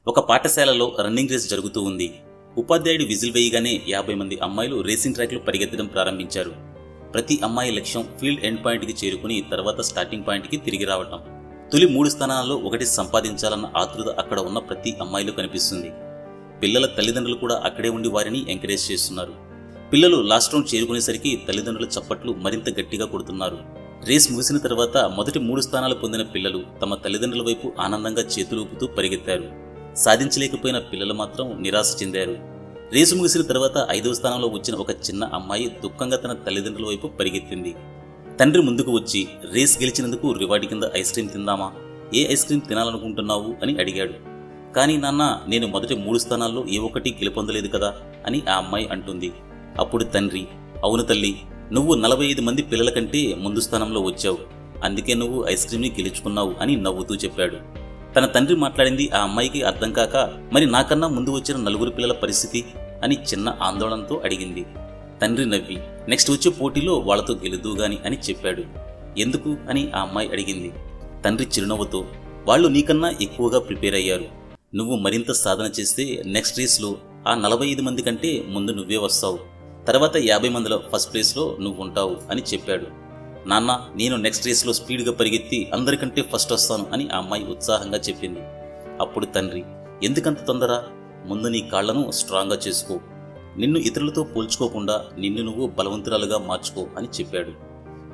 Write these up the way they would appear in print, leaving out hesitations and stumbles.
ఒక పాఠశాలలో running race జరుగుతూ ఉంది. ఉపాధ్యాయుడు విజిల్ వేయగానే 50 మంది అమ్మాయిలు రేసింగ్ ట్రాక్లో పరిగెత్తడం ప్రారంభించారు. ప్రతి అమ్మాయి లక్ష్యం ఫీల్డ్ ఎండ్ పాయింట్కి చేరుకుని తర్వాత స్టార్టింగ్ పాయింట్కి తిరిగి రావటం. తొలి 3 స్థానాల్లో ఒకటి సంపాదించాలన్న ఆతృత అక్కడ ఉన్న ప్రతి అమ్మాయిలో కనిపిస్తుంది. పిల్లల తల్లిదండ్రులు కూడా అక్కడే ఉండి వారిని ఎంకరేజ్ చేస్తున్నారు. పిల్లలు లాస్ట్ రౌండ్ చేరుకునేసరికి తల్లిదండ్రుల చప్పట్లు మరింత గట్టిగా కొడుతున్నారు. రేస్ ముగిసిన తర్వాత మొదటి 3 స్థానాలు పొందిన పిల్లలు తమ తల్లిదండ్రుల వైపు ఆనందంగా చేతులూపుతూ పరిగెత్తారు. సాధించలేకపోయిన పిల్లలు మాత్రం నిరాశ చెందారు. రేసు ముగిసిన తర్వాత 5వ స్థానంలో వచ్చిన ఒక చిన్న అమ్మాయి దుఃఖంగా తన తల్లిదండ్రుల వైపు పరిగెత్తింది. తండ్రి ముందుకు వచ్చి రేస్ గెలిచినందుకు రివార్డు కింద ఐస్ క్రీం తిందామా, ఏ ఐస్ క్రీం తినాలనుకుంటున్నావు అని అడిగాడు. కానీ నాన్న, నేను మొదటి 3 స్థానాల్లో ఏ ఒక్కటి గెలుపొందలేదు కదా అని ఆ అమ్మాయి అంటుంది. అప్పుడు తండ్రి, అవును తల్లి, నువ్వు 45 మంది పిల్లల కంటే ముందు స్థానంలో వచ్చావు, అందుకే నువ్వు ఐస్ క్రీంని గెలుచుకున్నావు అని నవ్వుతూ చెప్పాడు. తన తండ్రి మాట్లాడింది ఆ అమ్మాయికి అర్థం కాక, మరి నాకన్నా ముందు వచ్చిన 4 పిల్లల పరిస్థితి అని చిన్న ఆందోళనతో అడిగింది. తండ్రి నవ్వి, నెక్స్ట్ వచ్చే పోటీలో వాళ్లతో గెలుదుగాని అని చెప్పాడు. ఎందుకు అని ఆ అమ్మాయి అడిగింది. తండ్రి చిరునవ్వుతో, వాళ్ళు నీకన్నా ఎక్కువగా ప్రిపేర్ అయ్యారు, నువ్వు మరింత సాధన చేస్తే నెక్స్ట్ రేస్లో ఆ 45 మంది కంటే ముందు నువ్వే వస్తావు, తర్వాత 50 మందిలో ఫస్ట్ ప్లేస్లో నువ్వు ఉంటావు అని చెప్పాడు. నాన్న, నేను నెక్స్ట్ రేస్లో స్పీడ్గా పరిగెత్తి అందరికంటే ఫస్ట్ వస్తాను అని ఆ అమ్మాయి ఉత్సాహంగా చెప్పింది. అప్పుడు తండ్రి, ఎందుకంత తొందర, ముందు నీ కాళ్లను స్ట్రాంగ్గా చేసుకో, నిన్ను ఇతరులతో పోల్చుకోకుండా నిన్ను నువ్వు బలవంతురాలుగా మార్చుకో అని చెప్పాడు.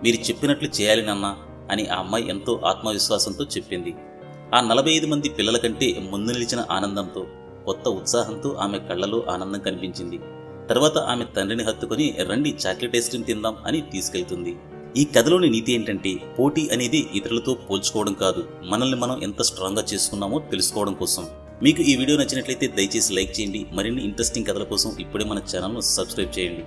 మీరు చెప్పినట్లు చేయాలి నాన్న అని ఆ అమ్మాయి ఎంతో ఆత్మవిశ్వాసంతో చెప్పింది. ఆ 45 మంది పిల్లల కంటే ముందు నిలిచిన ఆనందంతో, కొత్త ఉత్సాహంతో ఆమె కళ్లలో ఆనందం కనిపించింది. తర్వాత ఆమె తండ్రిని హత్తుకుని రండి చాక్లెట్ ఐస్ క్రీం తిందాం అని తీసుకెళ్తుంది. ఈ కథలోని నీతి ఏంటంటే, పోటీ అనేది ఇతరులతో పోల్చుకోవడం కాదు, మనల్ని మనం ఎంత స్ట్రాంగ్గా చేసుకున్నామో తెలుసుకోవడం కోసం. మీకు ఈ వీడియో నచ్చినట్లయితే దయచేసి లైక్ చేయండి. మరిన్ని ఇంట్రెస్టింగ్ కథల కోసం ఇప్పుడే మన ఛానల్ను సబ్స్క్రైబ్ చేయండి.